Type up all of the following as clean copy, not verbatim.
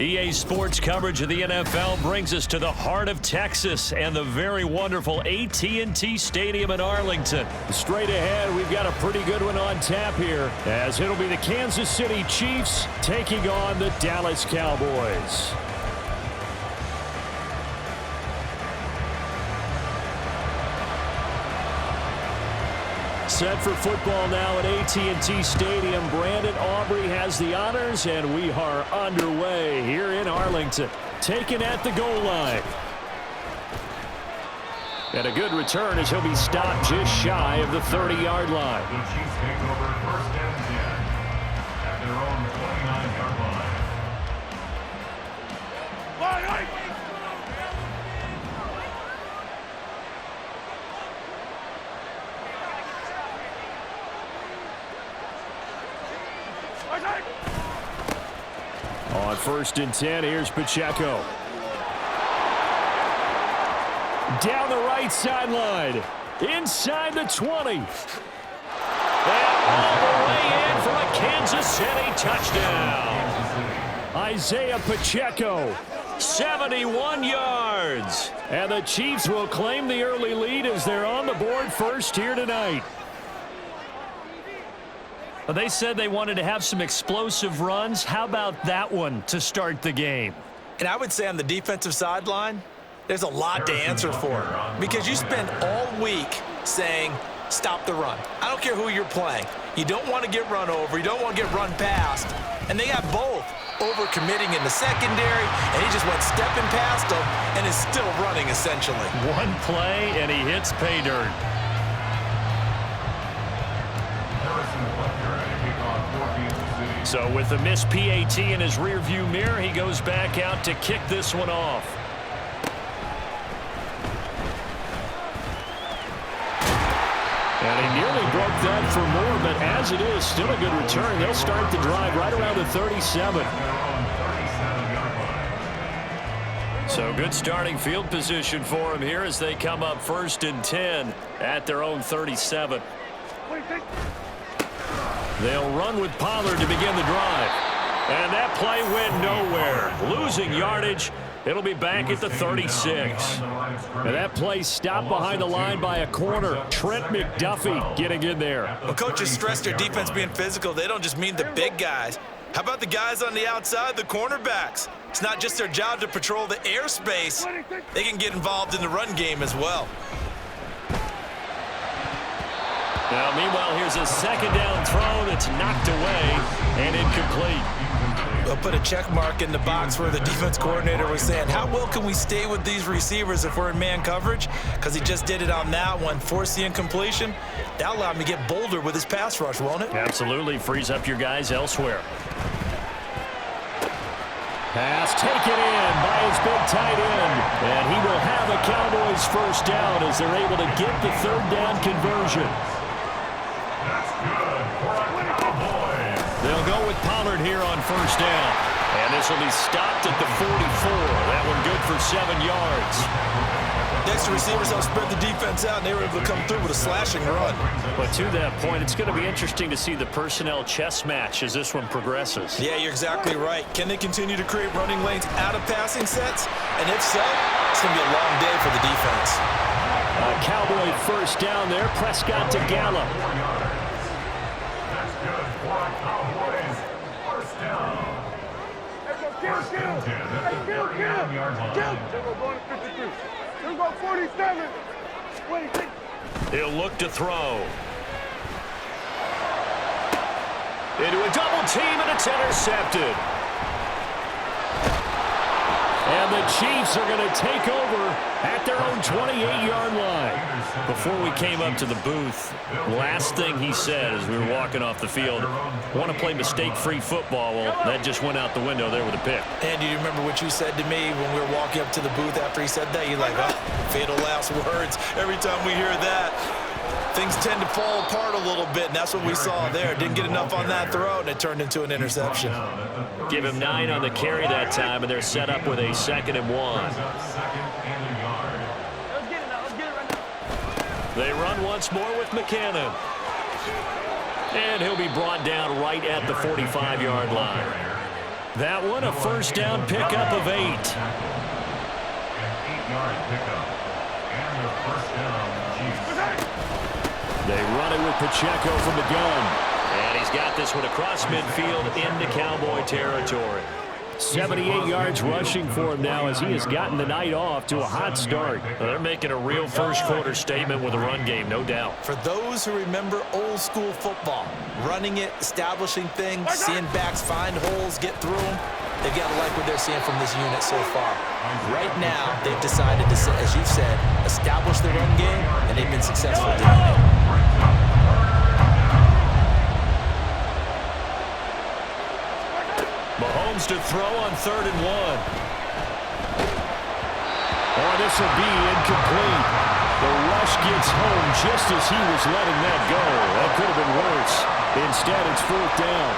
EA Sports coverage of the NFL brings us to the heart of Texas and the very wonderful AT&T Stadium in Arlington. Straight ahead, we've got a pretty good one on tap here, as it'll be the Kansas City Chiefs taking on the Dallas Cowboys. Set for football now at AT&T Stadium. Brandon Aubrey has the honors, and we are underway here in Arlington. Taken at the goal line. And a good return as he'll be stopped just shy of the 30-yard line. The Chiefs take over first and 10 at their own 29-yard line. On first and 10, here's Pacheco. Down the right sideline. Inside the 20. And all the way in for a Kansas City touchdown. Isaiah Pacheco. 71 yards. And the Chiefs will claim the early lead as they're on the board first here tonight. Well, they said they wanted to have some explosive runs. How about that one to start the game? And I would say on the defensive sideline, there's a lot to answer for, because you spend all week saying, stop the run. I don't care who you're playing. You don't want to get run over. You don't want to get run past. And they got both over-committing in the secondary, and he just went stepping past them and is still running, essentially. One play, and he hits pay dirt. So with the missed PAT in his rearview mirror, he goes back out to kick this one off. And he nearly broke that for more, but as it is, still a good return. They'll start the drive right around the 37. So good starting field position for him here as they come up first and 10 at their own 37. They'll run with Pollard to begin the drive. And that play went nowhere. Losing yardage. It'll be back at the 36. And that play stopped behind the line by a corner. Trent McDuffie getting in there. Well, coaches stress their defense being physical. They don't just mean the big guys. How about the guys on the outside, the cornerbacks? It's not just their job to patrol the airspace. They can get involved in the run game as well. Now, meanwhile, here's a second down throw that's knocked away and incomplete. They'll put a check mark in the box where the defense coordinator was saying, how well can we stay with these receivers if we're in man coverage? Because he just did it on that one, forced the incompletion. That allowed him to get bolder with his pass rush, won't it? Absolutely. Frees up your guys elsewhere. Pass taken in by his big tight end. And he will have a Cowboys first down as they're able to get the third down conversion. They'll go with Pollard here on first down. And this will be stopped at the 44. That one good for 7 yards. Next receivers help spread the defense out, and they were able to come through with a slashing run. But to that point, it's going to be interesting to see the personnel chess match as this one progresses. Yeah, you're exactly right. Can they continue to create running lanes out of passing sets? And if so, it's going to be a long day for the defense. A Cowboy first down there. Prescott to Gallup. He'll look to throw. Into a double team, and it's intercepted. And the Chiefs are going to take over at their own 28-yard line. Before we came up to the booth, last thing he said as we were walking off the field, want to play mistake-free football. Well, that just went out the window there with a pick. And do you remember what you said to me when we were walking up to the booth after he said that? You're like, oh, fatal last words. Every time we hear that, things tend to fall apart a little bit, and that's what we saw there. Didn't get enough on that throw, and it turned into an interception. Give him 9 on the carry that time, and they're set up with a 2nd and 1. They run once more with McKinnon. And he'll be brought down right at the 45-yard line. That one a first down pickup of 8. An 8-yard pickup. And a first down, Chiefs. They run it with Pacheco from the gun. And he's got this one across midfield into Cowboy territory. 78 yards rushing for him now as he has gotten the night off to a hot start. Well, they're making a real first-quarter statement with a run game, no doubt. For those who remember old school football, running it, establishing things, seeing backs find holes, get through them, they've got to like what they're seeing from this unit so far. Right now, they've decided to, as you've said, establish the run game, and they've been successful doing it. Mahomes to throw on 3rd and 1. Oh, this will be incomplete. The rush gets home just as he was letting that go. That could have been worse. Instead, it's 4th down.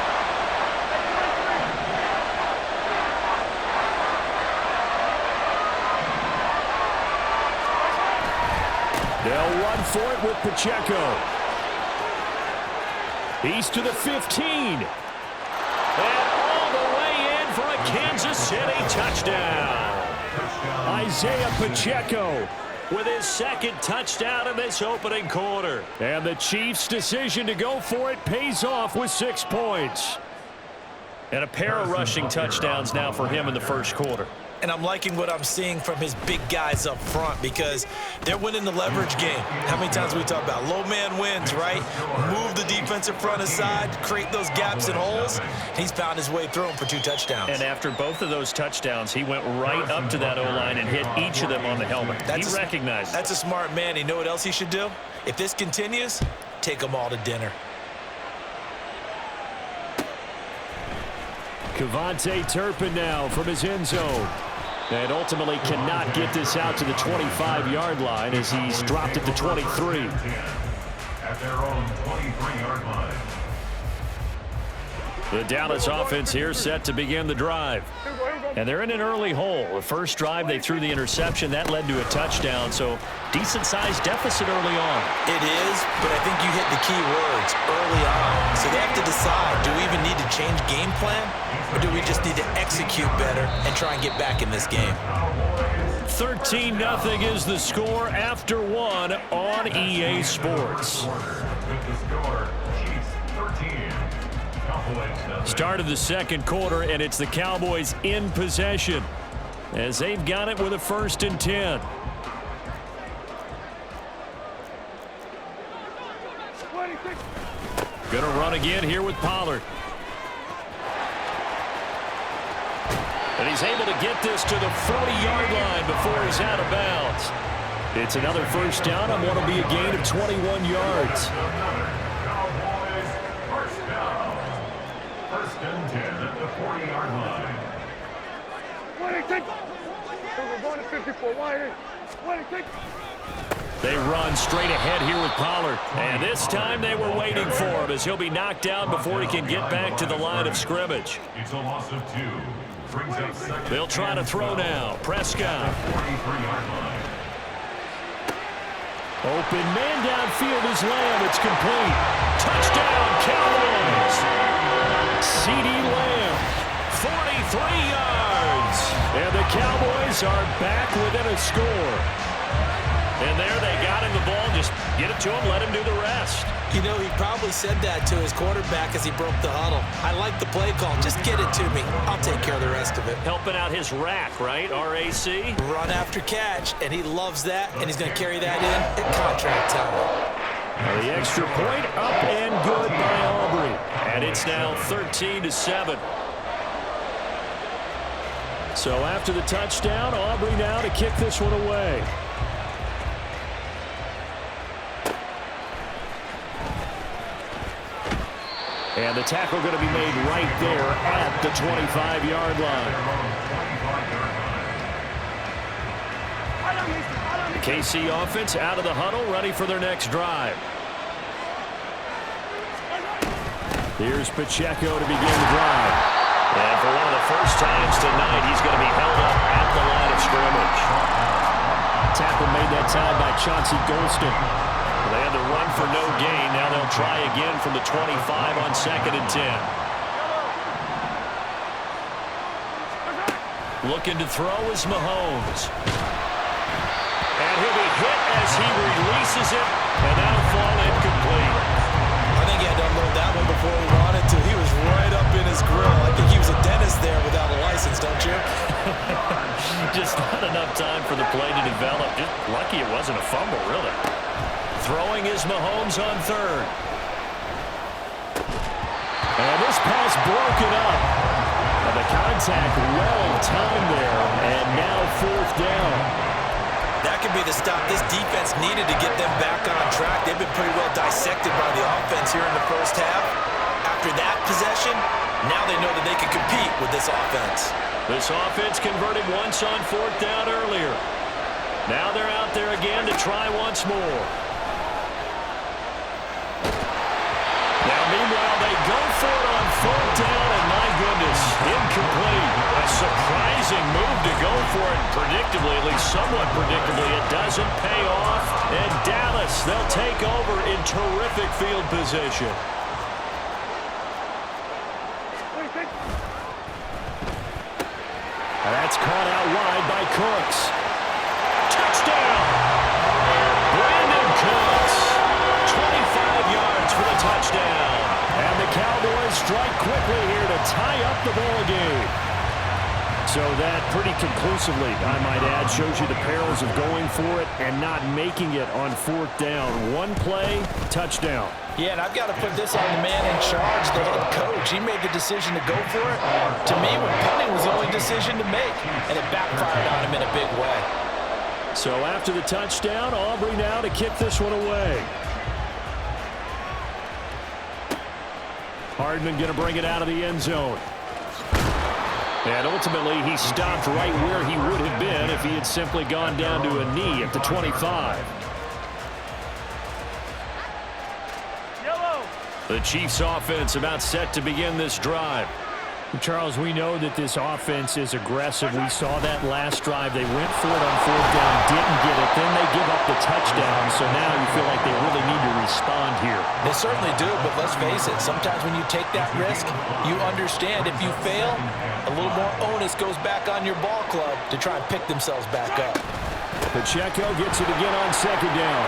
They'll run for it with Pacheco. He's to the 15. And all the way in for a Kansas City touchdown. Isaiah Pacheco with his 2nd touchdown in this opening quarter. And the Chiefs' decision to go for it pays off with 6 points. And a pair of rushing touchdowns now for him in the first quarter. And I'm liking what I'm seeing from his big guys up front because they're winning the leverage game. How many times we talk about low man wins, right? Move the defensive front aside, create those gaps and holes. He's found his way through them for 2 touchdowns. And after both of those touchdowns, he went right up to that O-line and hit each of them on the helmet. He recognized it. That's a smart man. You know what else he should do? If this continues, take them all to dinner. Kevontae Turpin now from his end zone. And ultimately cannot get this out to the 25-yard line as he's dropped it to 23. At their own 23-yard line. The Dallas offense here set to begin the drive. And they're in an early hole. The first drive, they threw the interception. That led to a touchdown, so decent-sized deficit early on. It is, but I think you hit the key words early on. So they have to decide, do we even need to change game plan, or do we just need to execute better and try and get back in this game? 13-0 is the score after 1 on EA Sports. With the score, Chiefs 13. Start of the second quarter, and it's the Cowboys in possession as they've got it with a 1st and 10. Gonna run again here with Pollard. And he's able to get this to the 40-yard line before he's out of bounds. It's another first down on what will be a gain of 21 yards. First and 10 at the 40-yard line. They run straight ahead here with Pollard. And this time they were waiting for him as he'll be knocked down before he can get back to the line of scrimmage. It's a loss of 2. Brings up 2nd. They'll try to throw now. Prescott. 43-yard line. Open man downfield is Lamb. It's complete. Touchdown, Cowboys. CeeDee Lamb, 43 yards. And the Cowboys are back within a score. And there they got him the ball. Just get it to him, let him do the rest. You know, he probably said that to his quarterback as he broke the huddle. I like the play call. Just get it to me. I'll take care of the rest of it. Helping out his rack, right? R-A-C? Run after catch, and he loves that, and he's going to carry that in at contract time. The extra point up and good by Aubrey. And it's now 13-7. So after the touchdown, Aubrey now to kick this one away. And the tackle going to be made right there at the 25-yard line. The KC offense out of the huddle, ready for their next drive. Here's Pacheco to begin the drive. And for one of the first times tonight, he's going to be held up at the line of scrimmage. Tackle made that time by Chauncey Golston. They had to run for no gain. Now they'll try again from the 25 on 2nd and 10. Looking to throw is Mahomes. And he'll be hit as he releases it, and that'll fall incomplete. I think he had to unload that one before he wanted to. He was right up in his grill. I think he was a dentist there without a license, don't you? Just not enough time for the play to develop. Just lucky it wasn't a fumble, really. Throwing is Mahomes on third. And this pass broken up. And the contact well timed there. And now fourth down. That could be the stop this defense needed to get them back on track. They've been pretty well dissected by the offense here in the first half. After that possession, now they know that they can compete with this offense. This offense converted once on fourth down earlier. Now they're out there again to try once more. Now, meanwhile, they go for it on fourth down, and my goodness, incomplete. A surprising move to go for it. Predictably, at least somewhat predictably, it doesn't pay off. And Dallas, they'll take over in terrific field position. That's caught out wide by Cooks. Touchdown! Brandon Cooks. 25 yards for the touchdown. And the Cowboys strike quickly here to tie up the ball game. So that pretty conclusively, I might add, shows you the perils of going for it and not making it on fourth down. One play, touchdown. Yeah, and I've got to put this on the man in charge, the head coach. He made the decision to go for it. To me, when punting was the only decision to make, and it backfired on him in a big way. So after the touchdown, Aubrey now to kick this one away. Hardman going to bring it out of the end zone. And ultimately, he stopped right where he would have been if he had simply gone down to a knee at the 25. The Chiefs offense about set to begin this drive. Charles, we know that this offense is aggressive. We saw that last drive. They went for it on fourth down, didn't get it. Then they give up the touchdown. So now you feel like they really need to respond here. They certainly do, but let's face it. Sometimes when you take that risk, you understand if you fail, a little more onus goes back on your ball club to try and pick themselves back up. Pacheco gets it again on second down.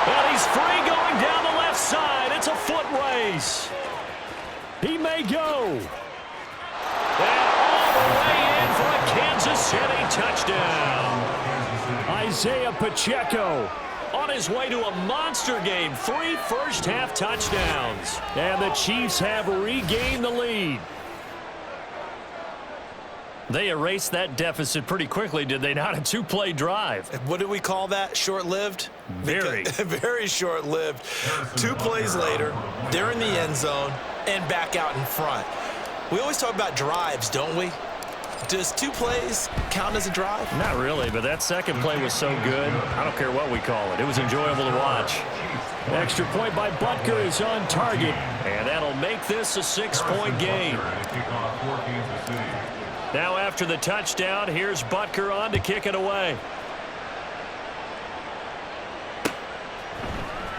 And he's free going down the left side. It's a foot race. He may go. And all the way in for a Kansas City touchdown. Isaiah Pacheco on his way to a monster game. 3 first-half touchdowns. And the Chiefs have regained the lead. They erased that deficit pretty quickly, did they not? A 2-play drive. What do we call that? Short-lived? Very. Very short-lived. 2 plays later, they're in the end zone and back out in front. We always talk about drives, don't we? Does 2 plays count as a drive? Not really, but that second play was so good. I don't care what we call it. It was enjoyable to watch. Extra point by Butker is on target. And that'll make this a 6-point game. Now after the touchdown, here's Butker on to kick it away.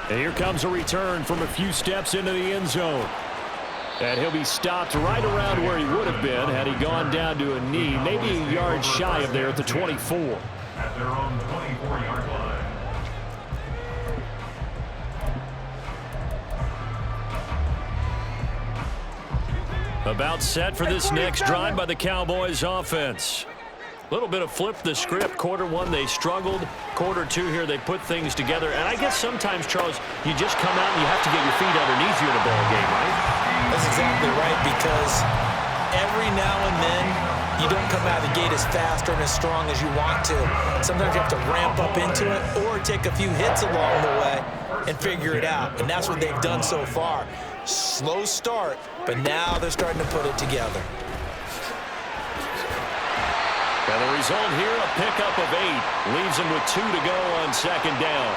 And here comes a return from a few steps into the end zone. And he'll be stopped right around where he would have been had he gone down to a knee, maybe a yard shy of there at the 24. At their own 24-yard line. About set for this next drive by the Cowboys offense. A little bit of flip the script. Quarter 1, they struggled. Quarter 2 here, they put things together. And I guess sometimes, Charles, you just come out and you have to get your feet underneath you in a ball game, right? That's exactly right, because every now and then you don't come out of the gate as fast or as strong as you want to. Sometimes you have to ramp up into it or take a few hits along the way and figure it out. And that's what they've done so far. Slow start, but now they're starting to put it together. And the result here, a pickup of 8. Leaves them with 2 to go on second down.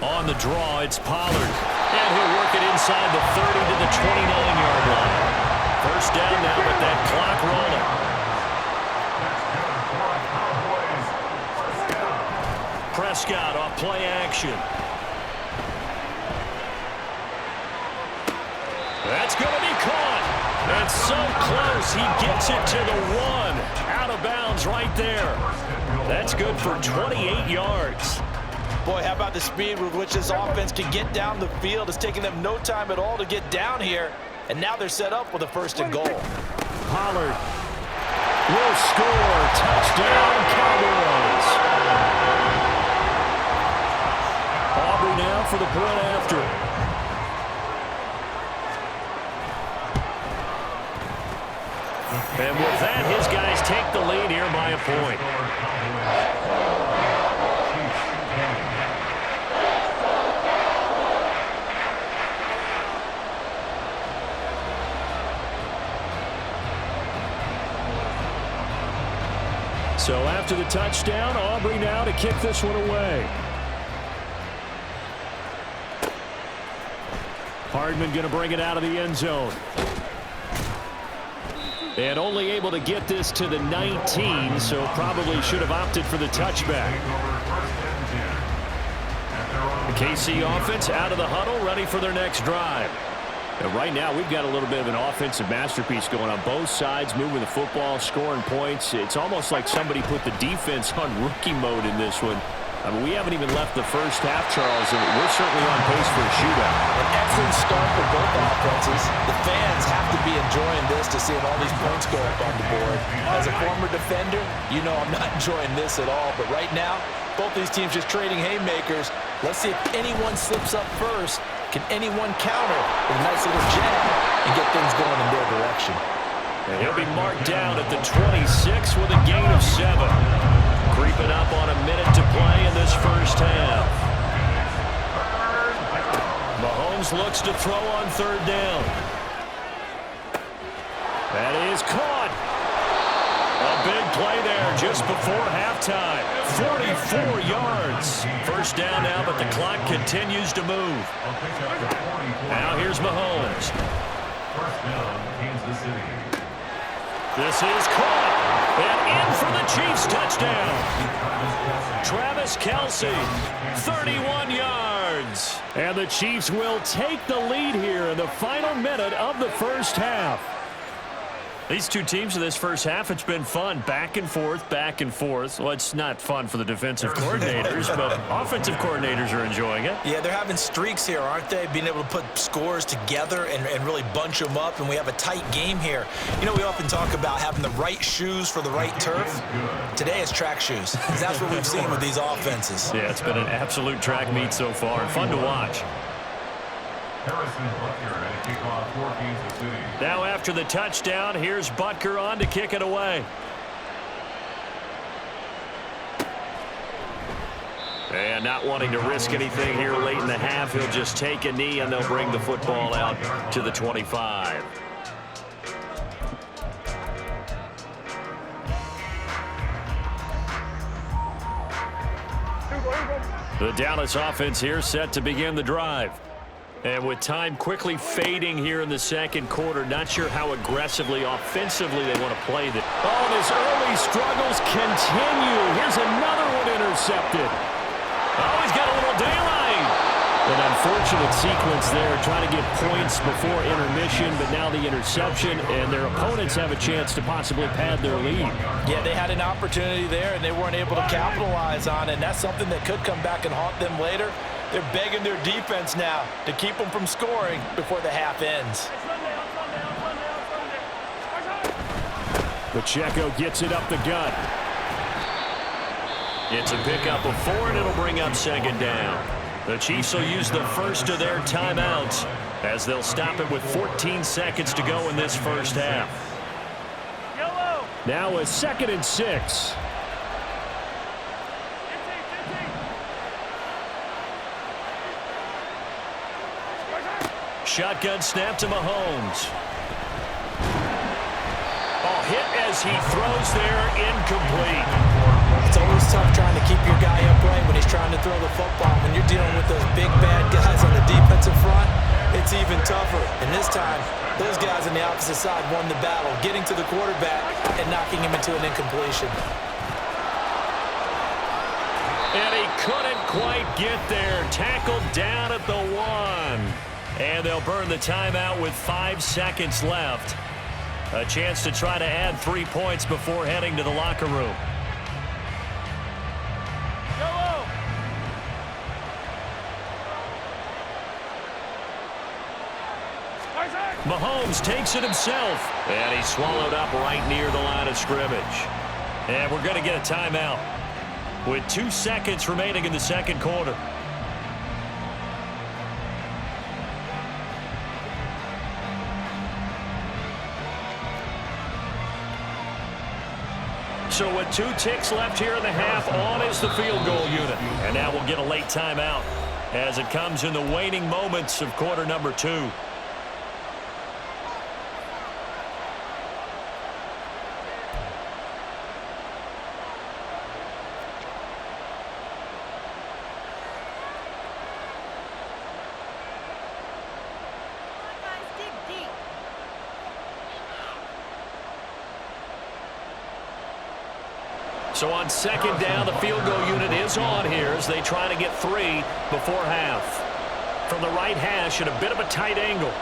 On the draw, it's Pollard. And he'll work it inside the 30 to the 29-yard line. First down now with that clock rolling. Prescott off play action. And so close, he gets it to the 1. Out of bounds right there. That's good for 28 yards. Boy, how about the speed with which this offense can get down the field? It's taking them no time at all to get down here. And now they're set up with a 1st and goal. Pollard will score. Touchdown, Cowboys. Aubrey now for the point after. And with that, his guys take the lead here by a point. So after the touchdown, Aubrey now to kick this one away. Hardman going to bring it out of the end zone. And only able to get this to the 19, so probably should have opted for the touchback. The KC offense out of the huddle, ready for their next drive. And right now, we've got a little bit of an offensive masterpiece going on both sides, moving the football, scoring points. It's almost like somebody put the defense on rookie mode in this one. I mean, we haven't even left the first half, Charles, and we're certainly on pace for a shootout. An excellent start for both offenses. The fans have to be enjoying this to seeing all these points go up on the board. As a former defender, you know I'm not enjoying this at all. But right now, both these teams just trading haymakers. Let's see if anyone slips up first. Can anyone counter with a nice little jab and get things going in their direction? And he'll be marked down at the 26 with a gain of 7. Creeping up on a minute to play in this first half. Mahomes looks to throw on 3rd down. That is caught. A big play there just before halftime. 44 yards. First down now, but the clock continues to move. Now here's Mahomes. First down, Kansas City. This is caught. And in for the Chiefs touchdown. Travis Kelce, 31 yards. And the Chiefs will take the lead here in the final minute of the first half. These two teams in this first half, it's been fun. Back and forth, back and forth. Well, it's not fun for the defensive coordinators, but offensive coordinators are enjoying it. Yeah, they're having streaks here, aren't they? Being able to put scores together and really bunch them up, and we have a tight game here. You know, we often talk about having the right shoes for the right turf. Today it's track shoes. That's what we've seen with these offenses. Yeah, it's been an absolute track meet so far, and fun to watch. Harrison Butker at a kickoff for Kansas City. Now after the touchdown, here's Butker on to kick it away. And not wanting to risk anything here late in the half, he'll just take a knee and they'll bring the football out to the 25. The Dallas offense here set to begin the drive. And with time quickly fading here in the second quarter, not sure how aggressively, offensively they want to play this. Oh, his early struggles continue. Here's another one intercepted. Oh, he's got a little daylight. An unfortunate sequence there, trying to get points before intermission, but now the interception, and their opponents have a chance to possibly pad their lead. Yeah, they had an opportunity there, and they weren't able to capitalize on it, and that's something that could come back and haunt them later. They're begging their defense now to keep them from scoring before the half ends. Pacheco gets it up the gut. It's a pickup of 4, and it'll bring up 2nd down. The Chiefs will use the first of their timeouts as they'll stop it with 14 seconds to go in this first half. Now a 2nd and 6. Shotgun snap to Mahomes. Oh, hit as he throws there, incomplete. It's always tough trying to keep your guy upright when he's trying to throw the football. When you're dealing with those big, bad guys on the defensive front, it's even tougher. And this time, those guys on the opposite side won the battle, getting to the quarterback and knocking him into an incompletion. And he couldn't quite get there. Tackled down at the 1. And they'll burn the timeout with 5 seconds left. A chance to try to add 3 points before heading to the locker room. Mahomes takes it himself, and he's swallowed up right near the line of scrimmage. And we're going to get a timeout with 2 seconds remaining in the second quarter. So with 2 ticks left here in the half, on is the field goal unit. And now we'll get a late timeout as it comes in the waning moments of quarter number 2. So on second down, the field goal unit is on here as they try to get 3 before half. From the right hash at a bit of a tight angle.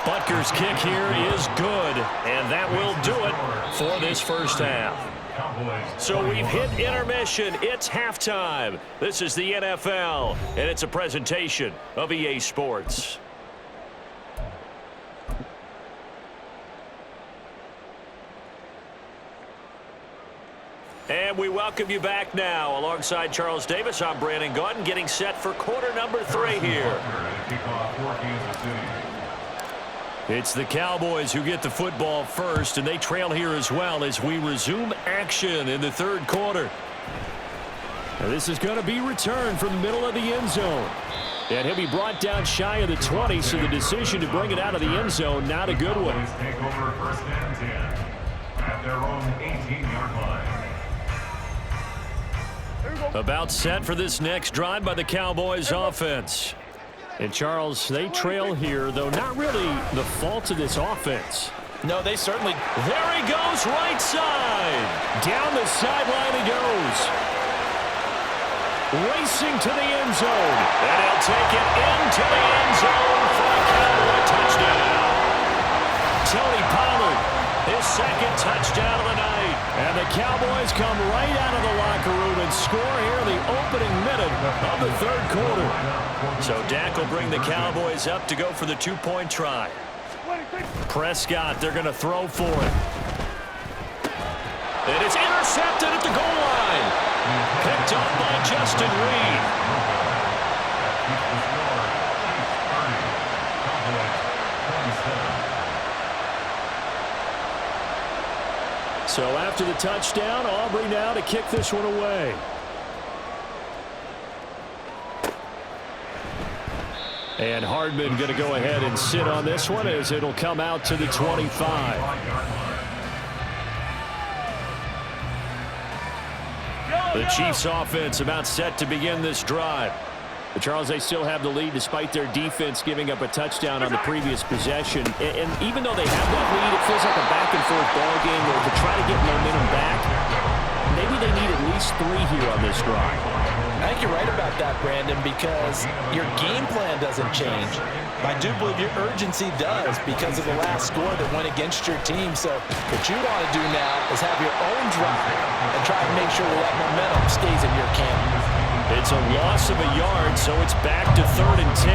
Butker's kick here is good, and that will do it for this first half. So we've hit intermission. It's halftime. This is the NFL, and it's a presentation of EA Sports. And we welcome you back now. Alongside Charles Davis, I'm Brandon Gaudin, getting set for quarter number 3 here. It's the Cowboys who get the football first, and they trail here as well as we resume action in the third quarter. And this is going to be returned from the middle of the end zone. And he'll be brought down shy of the 20, so the decision to bring it out of the end zone, not a good one. Take over first and 10 at their own 18-yard line. About set for this next drive by the Cowboys offense. And Charles, they trail here, though not really the fault of this offense. No, they certainly. There he goes, right side. Down the sideline he goes. Racing to the end zone. And he'll take it into the end zone for a Cowboy touchdown. Tony Pollard, his second touchdown of the night. And the Cowboys come right out of the locker room and score here in the opening minute of the third quarter. So Dak will bring the Cowboys up to go for the 2-point try. Prescott, they're going to throw for it. And it's intercepted at the goal line. Picked up by Justin Reed. So after the touchdown, Aubrey now to kick this one away. And Hardman going to go ahead and sit on this one as it'll come out to the 25. The Chiefs offense about set to begin this drive. But Charles, they still have the lead despite their defense giving up a touchdown on the previous possession. And even though they have that lead, it feels like a back-and-forth ball game where to try to get momentum back, maybe they need at least 3 here on this drive. I think you're right about that, Brandon, because your game plan doesn't change. I do believe your urgency does because of the last score that went against your team. So what you want to do now is have your own drive and try to make sure that momentum stays in your camp. It's a loss of a yard, so it's back to 3rd and 10.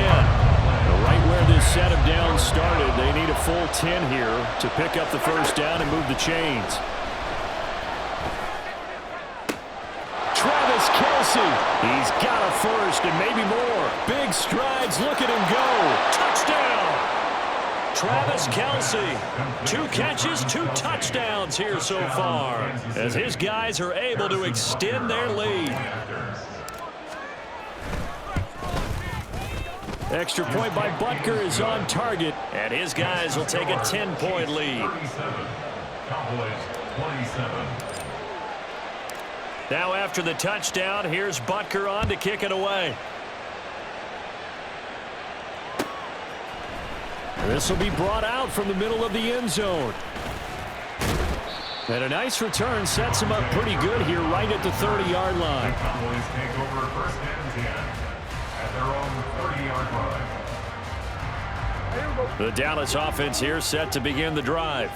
Right where this set of downs started, they need a full 10 here to pick up the first down and move the chains. Travis Kelce, he's got a first and maybe more. Big strides, look at him go. Touchdown! Travis Kelce, 2 catches, 2 touchdowns here so far, as his guys are able to extend their lead. Extra point by Butker is on target. And his guys will take a 10-point lead. Cowboys 27. Now after the touchdown, here's Butker on to kick it away. This will be brought out from the middle of the end zone. And a nice return sets him up pretty good here right at the 30-yard line. Cowboys take over first and 10 at their own 30-yard line. The Dallas offense here set to begin the drive.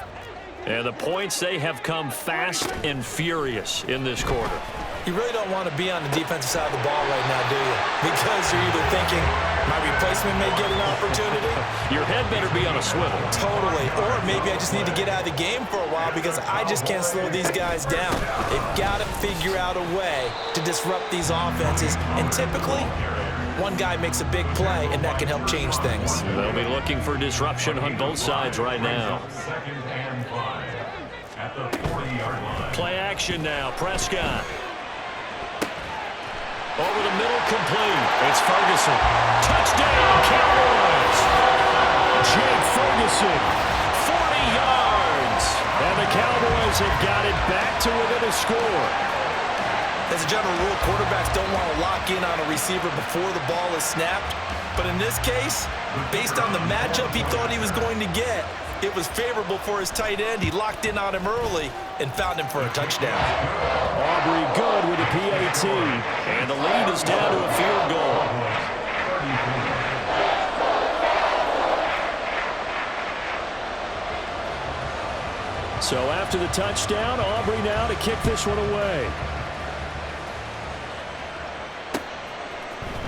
And the points, they have come fast and furious in this quarter. You really don't want to be on the defensive side of the ball right now, do you? Because you're either thinking, my replacement may get an opportunity. Your head better be on a swivel. Totally. Or maybe I just need to get out of the game for a while because I just can't slow these guys down. They've got to figure out a way to disrupt these offenses. And typically, one guy makes a big play, and that can help change things. They'll be looking for disruption on both sides right now. 2nd and 5 at the 40-yard line. Play action now. Prescott. Over the middle, complete. It's Ferguson. Touchdown, Cowboys. Jake Ferguson. 40 yards. And the Cowboys have got it back to within a score. As a general rule, quarterbacks don't want to lock in on a receiver before the ball is snapped. But in this case, based on the matchup he thought he was going to get, it was favorable for his tight end. He locked in on him early and found him for a touchdown. Aubrey good with a PAT. And the lead is down to a field goal. So after the touchdown, Aubrey now to kick this one away.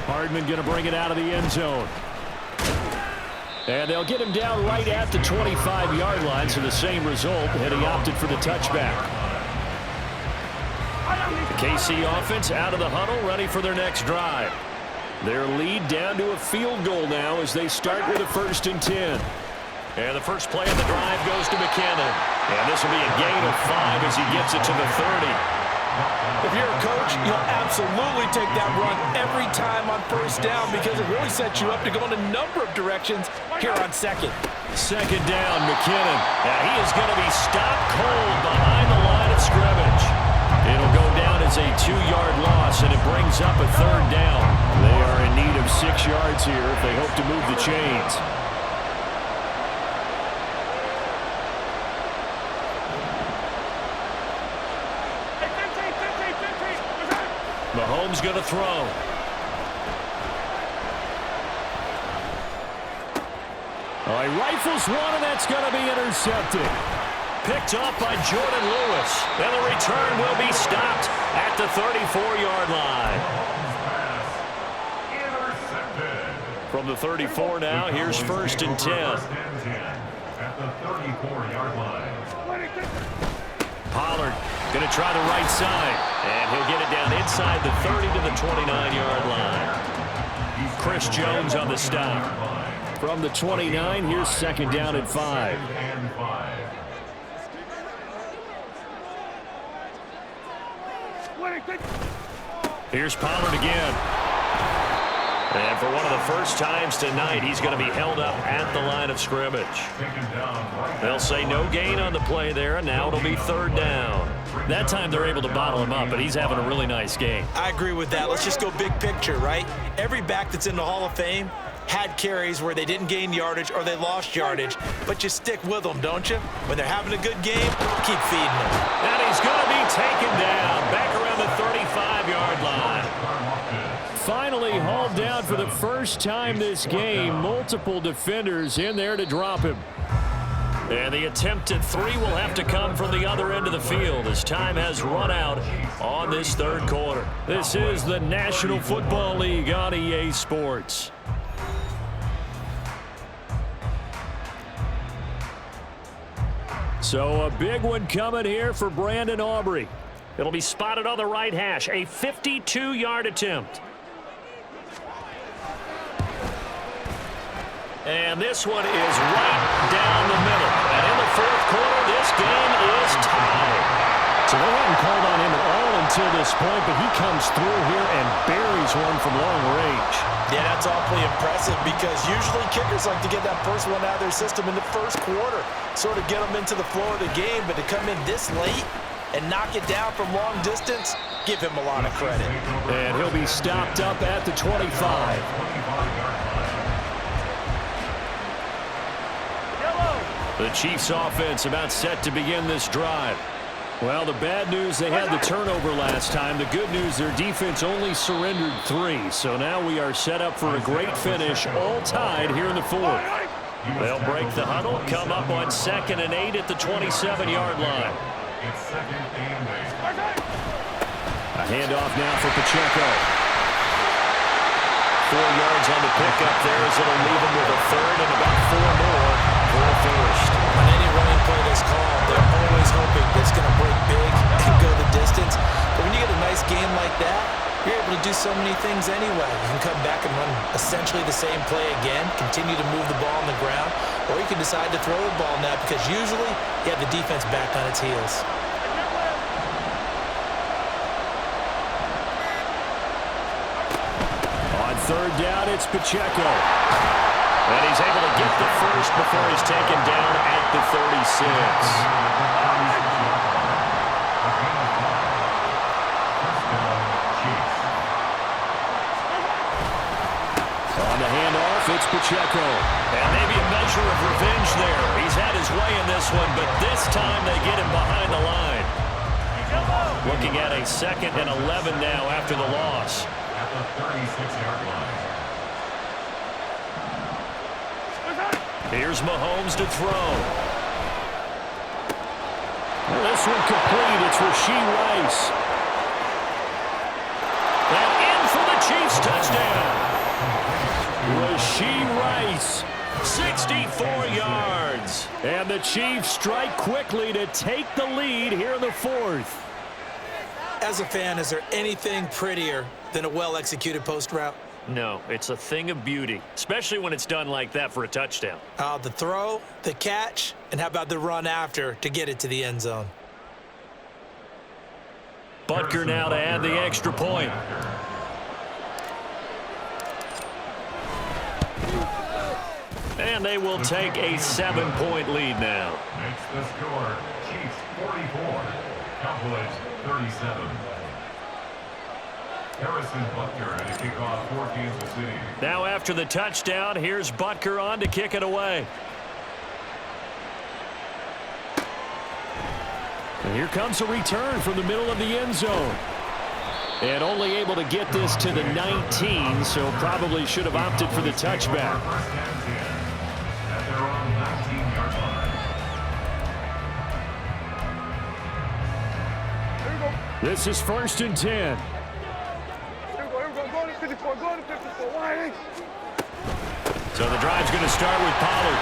Hardman going to bring it out of the end zone. And they'll get him down right at the 25-yard line, so the same result, and he opted for the touchback. The KC offense out of the huddle, ready for their next drive. Their lead down to a field goal now as they start with a 1st and 10. And the first play of the drive goes to McKinnon. And this will be a gain of 5 as he gets it to the 30. If you're a coach, you'll absolutely take that run every time on 1st down because it really sets you up to go in a number of directions here on 2nd. 2nd down, McKinnon. Now he is going to be stopped cold behind the line of scrimmage. It'll go down as a 2-yard loss, and it brings up a 3rd down. They are in need of 6 yards here if they hope to move the chains. Mahomes going to throw. He rifles one, and that's going to be intercepted. Picked off by Jordan Lewis. And the return will be stopped at the 34-yard line. From the 34 now, here's 1st and 10. At the 34-yard line. Pollard going to try the right side. And he'll get it down inside the 30 to the 29-yard line. Chris Jones on the stop. From the 29, here's 2nd down and 5. Here's Pollard again. And for one of the first times tonight, he's going to be held up at the line of scrimmage. They'll say no gain on the play there, and now it'll be 3rd down. That time they're able to bottle him up, but he's having a really nice game. I agree with that. Let's just go big picture, right? Every back that's in the Hall of Fame had carries where they didn't gain yardage or they lost yardage, but you stick with them, don't you? When they're having a good game, keep feeding them. And he's going to be taken down back around the 35-yard line. Finally hauled down for the first time this game. Multiple defenders in there to drop him. And the attempt at 3 will have to come from the other end of the field as time has run out on this 3rd quarter. This is the National Football League on EA Sports. So a big one coming here for Brandon Aubrey. It'll be spotted on the right hash, a 52-yard attempt. And this one is right down the middle. And in the 4th quarter, this game is tied. So they haven't called on him at all until this point, but he comes through here and buries one from long range. Yeah, that's awfully impressive because usually kickers like to get that first one out of their system in the 1st quarter, sort of get them into the flow of the game, but to come in this late and knock it down from long distance, give him a lot of credit. And he'll be stopped up at the 25. The Chiefs offense about set to begin this drive. Well, the bad news, they had the turnover last time. The good news, their defense only surrendered 3. So now we are set up for a great finish, all tied here in the 4th. They'll break the huddle, come up on 2nd and 8 at the 27-yard line. It's second and 8. A handoff now for Pacheco. 4 yards on the pickup there as it'll leave him with a 3rd and about 4 more for a first. On any running play that's called, they're always hoping that it's going to break big and go the distance. But when you get a nice game like that, you're able to do so many things anyway. You can come back and run essentially the same play again, continue to move the ball on the ground, or you can decide to throw the ball now because usually you have the defense back on its heels. On 3rd down, it's Pacheco. And he's able to get the first before he's taken down at the 36. On the handoff, it's Pacheco. And maybe a measure of revenge there. He's had his way in this one, but this time they get him behind the line. Looking at a 2nd and 11 now after the loss. At the 36-yard line. Here's Mahomes to throw. Well, this one complete. It's Rashee Rice. And in for the Chiefs touchdown. Rashee Rice. 64 yards. And the Chiefs strike quickly to take the lead here in the 4th. As a fan, is there anything prettier than a well-executed post route? No, it's a thing of beauty, especially when it's done like that for a touchdown. The throw, the catch, and how about the run after to get it to the end zone? Butker now to add the extra point. And they will take a 7-point lead now. Makes the score Chiefs 44, Cowboys 37. Harrison Butker at a kickoff for Kansas City. Now after the touchdown, here's Butker on to kick it away. And here comes a return from the middle of the end zone. And only able to get this to the 19, so probably should have opted for the touchback. First and 10 at their own 19-yard line. This is 1st and 10. So the drive's going to start with Pollard.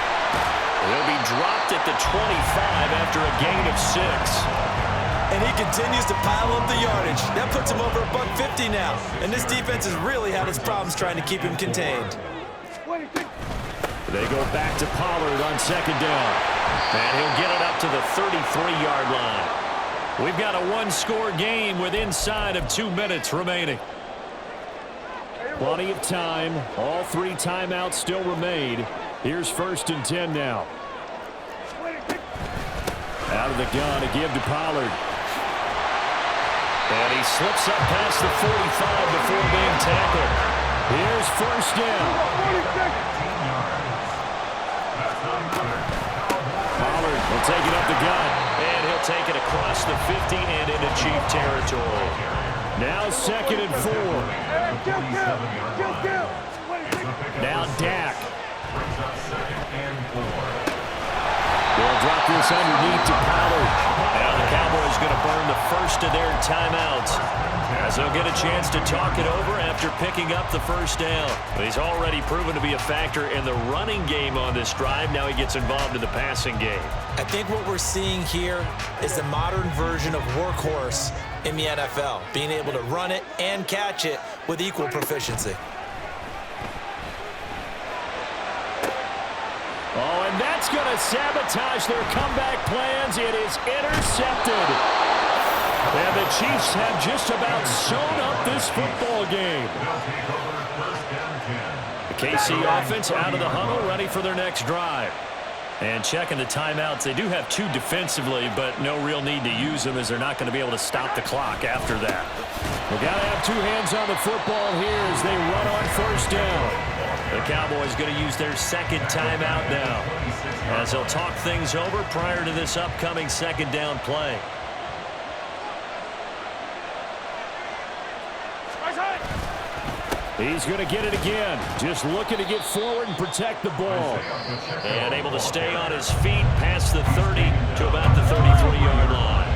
He'll be dropped at the 25 after a gain of 6. And he continues to pile up the yardage. That puts him over $150 now. And this defense has really had its problems trying to keep him contained. They go back to Pollard on 2nd down. And he'll get it up to the 33-yard line. We've got a one-score game with inside of 2 minutes remaining. Plenty of time. All 3 timeouts still remain. Here's 1st and 10 now. Out of the gun to give to Pollard. And he slips up past the 45 before being tackled. Here's 1st down. Pollard will take it up the gut. And he'll take it across the 50 and into Chief territory. Now 2nd and 4. Now Dak. They'll drop this underneath to Pollard. Now the Cowboys going to burn the first of their timeouts as they'll get a chance to talk it over after picking up the first down. He's already proven to be a factor in the running game on this drive. Now he gets involved in the passing game. I think what we're seeing here is the modern version of workhorse in the NFL, being able to run it and catch it with equal proficiency. Oh, and that's going to sabotage their comeback plans. It is intercepted. And the Chiefs have just about sewn up this football game. The KC offense out of the huddle, ready for their next drive. And checking the timeouts, they do have 2 defensively, but no real need to use them as they're not going to be able to stop the clock after that. We've got to have 2 hands on the football here as they run on 1st down. The Cowboys going to use their 2nd timeout now as they'll talk things over prior to this upcoming 2nd down play. He's going to get it again. Just looking to get forward and protect the ball. And able to stay on his feet past the 30 to about the 33-yard line.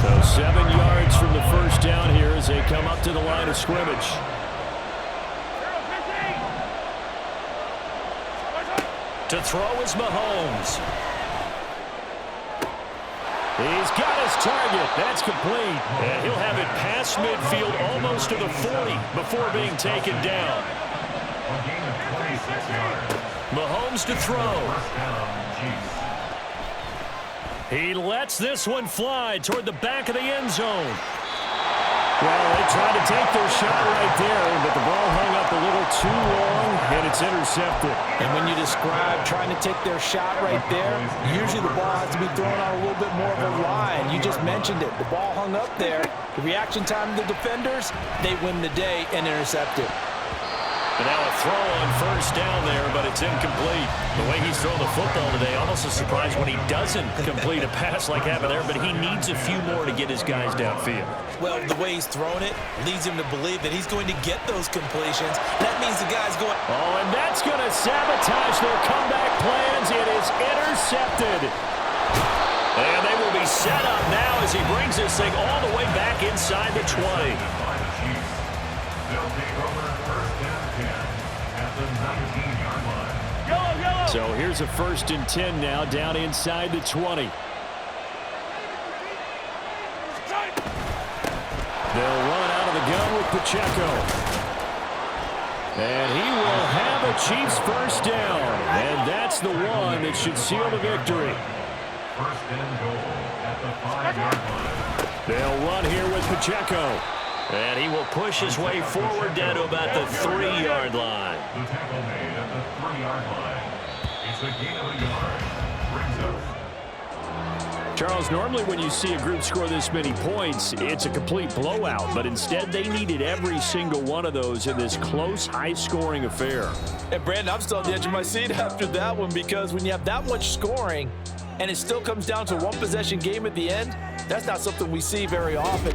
So 7 yards from the first down here as they come up to the line of scrimmage. To throw is Mahomes. He's got his target. That's complete. And he'll have it past midfield almost to the 40 before being taken down. A gain of 26 yards. Mahomes to throw. First down, Chiefs. He lets this one fly toward the back of the end zone. Well, they tried to take their shot right there, but the ball hung up a little too long, and it's intercepted. And when you describe trying to take their shot right there, usually the ball has to be thrown on a little bit more of a line. You just mentioned it. The ball hung up there. The reaction time of the defenders, they win the day and intercept it. And now a throw on first down there, but it's incomplete. The way he's throwing the football today, almost a surprise when he doesn't complete a pass like happened there, but he needs a few more to get his guys downfield. Well, the way he's thrown it leads him to believe that he's going to get those completions. That means the guy's going... Oh, and that's going to sabotage their comeback plans. It is intercepted. And they will be set up now as he brings this thing all the way back inside the 20. By the Chiefs. They'll take over first and 10 at the 19-yard line. So here's a 1st and 10 now down inside the 20. They'll run out of the gun with Pacheco. And he will have a Chiefs first down. And that's the one that should seal the victory. First and goal at the 5-yard line. They'll run here with Pacheco. And he will push his way forward down to about the 3-yard line. The tackle made at the 3-yard line. It's a gain of a yard. Brings up. Charles, normally when you see a group score this many points, it's a complete blowout. But instead, they needed every single one of those in this close, high-scoring affair. And Brandon, I'm still on the edge of my seat after that one because when you have that much scoring and it still comes down to one possession game at the end, that's not something we see very often.